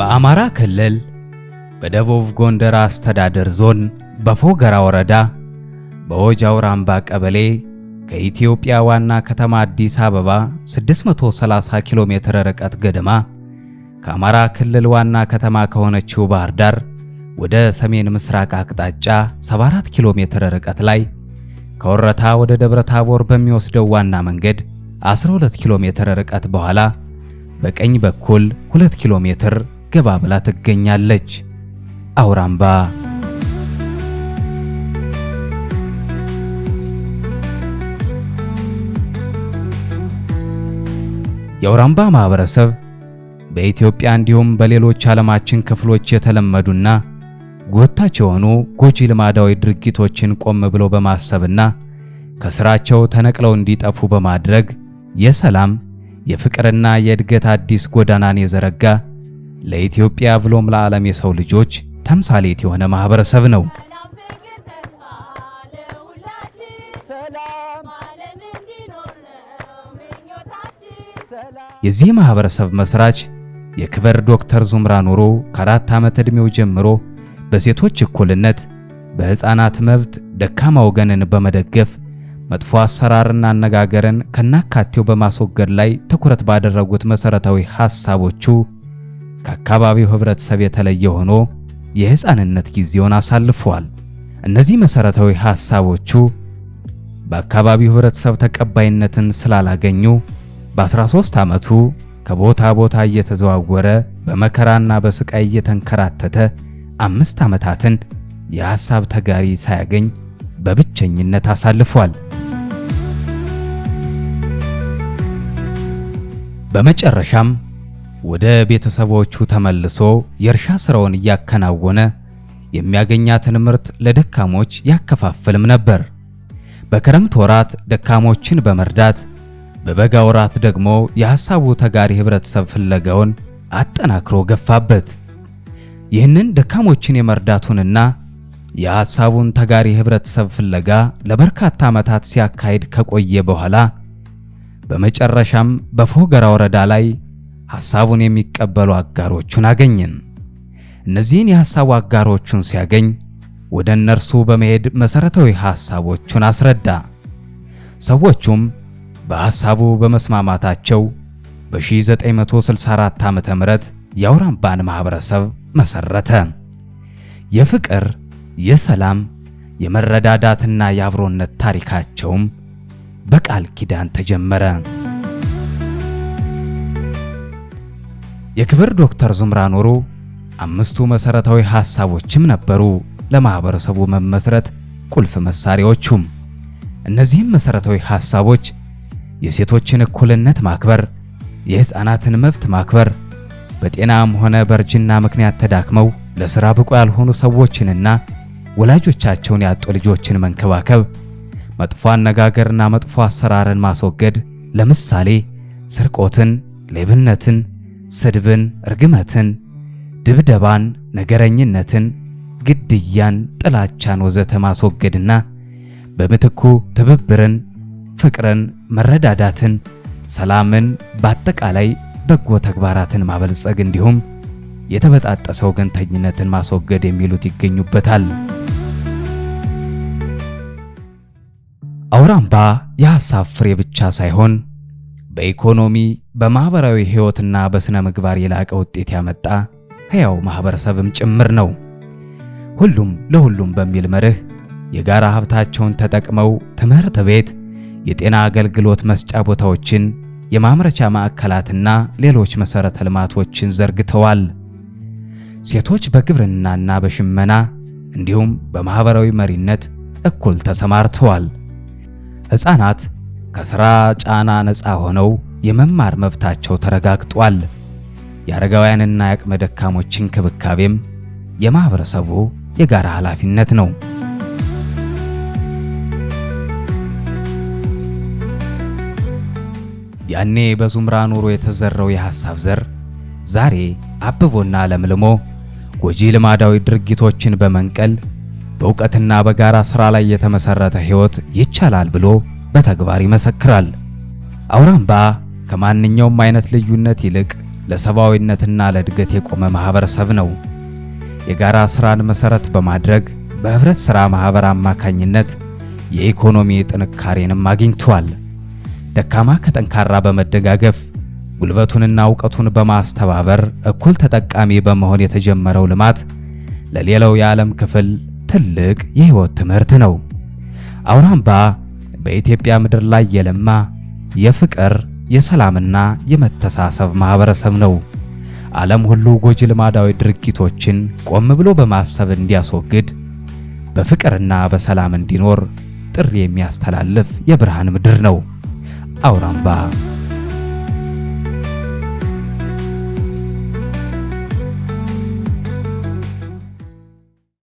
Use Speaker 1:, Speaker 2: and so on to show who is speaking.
Speaker 1: በአማራ ክልል በደቡብ ጎንደር አስተዳደር ዞን በፎገራ ወረዳ በወጅ አውራምባ ቀበሌ ከኢትዮጵያ ዋና ከተማ አዲስ አበባ 630 ኪሎ ሜትር ርቀት ገደማ ከአማራ ክልል ዋና ከተማ ከሆነችው ባህር ዳር ወደ ሰሜን ምስራቅ አቅጣጫ 74 ኪሎ ሜትር ርቀት ላይ ከወረታ ወደ ደብረ ታቦር በሚወስደው ዋና መንገድ 12 ኪሎ ሜትር ርቀት በኋላ በቀኝ በኩል 2 ኪሎ ሜትር ገባ ብላ ትገኛለች። አውራምባ የአውራምባ ማህበረሰብ በኢትዮጵያ እንዲሁም በሌሎች ዓለማችን ክፍሎች የተለመዱና ጎታች የሆኑ ጎጂ ልማዳዊ ድርጊቶችን ቆም ብለው በማሰብና ከስራቸው ተነቅለው እንዲጠፉ በማድረግ የሰላም የፍቅርና የእድገት አዲስ ጎዳናን የዘረጋ ለኢትዮጵያ ብሎም ለዓለም የሰው ልጆች ተምሳሌት የሆነ ማህበረሰብ ነው። የዚህ ማህበረሰብ መስራች የክብር ዶክተር ዙምራ ኑሩ ከ4 ዓመት ዕድሜው ጀምሮ በሴቶች እኩልነት፣ በሕፃናት መብት፣ ደካማ ወገንን በመደገፍ መጥፎ አሰራርና አነጋገርን ከናካቴው በማስወገድ ላይ ትኩረት ባደረጉት መሰረታዊ ሐሳቦቹ ከአካባቢው ህብረተሰብ የተለየ ሆኖ የሕፃንነት ጊዜውን አሳልፏል። እነዚህ መሰረታዊ ሐሳቦቹ በአካባቢው ህብረተሰብ ተቀባይነትን ስላላገኙ በ13 ዓመቱ ከቦታ ቦታ እየተዘዋወረ በመከራና በስቃይ እየተንከራተተ 5 ዓመታትን የሐሳብ ተጋሪ ሳያገኝ በብቸኝነት አሳልፏል። በመጨረሻም ወደ ቤተሰቦቹ ተመልሶ የእርሻ ስራውን እያከናወነ የሚያገኛትን ምርት ለደካሞች ያከፋፍልም ነበር። በክረምት ወራት ደካሞችን በመርዳት በበጋ ወራት ደግሞ የሐሳቡ ተጋሪ ህብረተሰብ ፍለጋውን አጠናክሮ ገፋበት። ይህንን ደካሞችን የመርዳቱንና የሐሳቡን ተጋሪ ህብረተሰብ ፍለጋ ለበርካታ ዓመታት ሲያካሂድ ከቆየ በኋላ በመጨረሻም በፎገራ ወረዳ ላይ ሐሳቡን የሚቀበሉ አጋሮቹን አገኘን። እነዚህን የሐሳቡ አጋሮቹን ሲያገኝ ወደ እነርሱ በመሄድ መሰረታዊ ሐሳቦቹን አስረዳ። ሰዎቹም በሐሳቡ በመስማማታቸው በ1964 ዓመተ ምህረት የአውራምባን ማህበረሰብ መሰረተ። የፍቅር፣ የሰላም፣ የመረዳዳትና የአብሮነት ታሪካቸውም በቃል ኪዳን ተጀመረ። የክብር ዶክተር ዙምራ ኑሩ 5ቱ መሰረታዊ ሐሳቦችም ነበሩ ለማህበረሰቡ መመስረት ቁልፍ መሳሪያዎቹም። እነዚህም መሰረታዊ ሐሳቦች የሴቶችን እኩልነት ማክበር፣ የሕፃናትን መብት ማክበር፣ በጤናም ሆነ በእርጅና ምክንያት ተዳክመው ለሥራ ብቁ ያልሆኑ ሰዎችንና ወላጆቻቸውን ያጡ ልጆችን መንከባከብ፣ መጥፎ አነጋገርና መጥፎ አሰራርን ማስወገድ፣ ለምሳሌ ስርቆትን፣ ሌብነትን፣ ስድብን፣ ርግመትን፣ ድብደባን፣ ነገረኝነትን፣ ግድያን፣ ጥላቻን ወዘተ ማስወገድና በምትኩ ትብብርን፣ ፍቅርን፣ መረዳዳትን፣ ሰላምን፣ በአጠቃላይ በጎ ተግባራትን ማበልጸግ እንዲሁም የተበጣጠሰ ወገንተኝነትን ማስወገድ የሚሉት ይገኙበታል። አውራምባ የሐሳብ ፍሬ ብቻ ሳይሆን በኢኮኖሚ በማህበራዊ ሕይወትና በስነ ምግባር የላቀ ውጤት ያመጣ ሕያው ማህበረሰብም ጭምር ነው። ሁሉም ለሁሉም በሚል መርህ የጋራ ሀብታቸውን ተጠቅመው ትምህርት ቤት፣ የጤና አገልግሎት መስጫ ቦታዎችን፣ የማምረቻ ማዕከላትና ሌሎች መሰረተ ልማቶችን ዘርግተዋል። ሴቶች በግብርናና በሽመና እንዲሁም በማህበራዊ መሪነት እኩል ተሰማርተዋል። ሕፃናት ከሥራ ጫና ነፃ ሆነው የመማር መብታቸው ተረጋግጧል። የአረጋውያንና የአቅመ ደካሞች እንክብካቤም የማህበረሰቡ የጋራ ኃላፊነት ነው። ያኔ በዙምራ ኑሩ የተዘራው የሐሳብ ዘር ዛሬ አብቦና ለምልሞ ጎጂ ልማዳዊ ድርጊቶችን በመንቀል በእውቀትና በጋራ ሥራ ላይ የተመሰረተ ሕይወት ይቻላል ብሎ በተግባር ይመሰክራል። አውራምባ ከማንኛውም አይነት ልዩነት ይልቅ ለሰብአዊነትና ለእድገት የቆመ ማህበረሰብ ነው። የጋራ ስራን መሰረት በማድረግ በህብረት ስራ ማህበር አማካኝነት የኢኮኖሚ ጥንካሬንም አግኝቷል። ደካማ ከጠንካራ በመደጋገፍ ጉልበቱንና ዕውቀቱን በማስተባበር እኩል ተጠቃሚ በመሆን የተጀመረው ልማት ለሌላው የዓለም ክፍል ትልቅ የህይወት ትምህርት ነው። አውራምባ በኢትዮጵያ ምድር ላይ የለማ የፍቅር የሰላምና የመተሳሰብ ማህበረሰብ ነው። ዓለም ሁሉ ጎጂ ልማዳዊ ድርጊቶችን ቆም ብሎ በማሰብ እንዲያስወግድ በፍቅርና በሰላም እንዲኖር ጥሪ የሚያስተላልፍ የብርሃን ምድር ነው አውራምባ።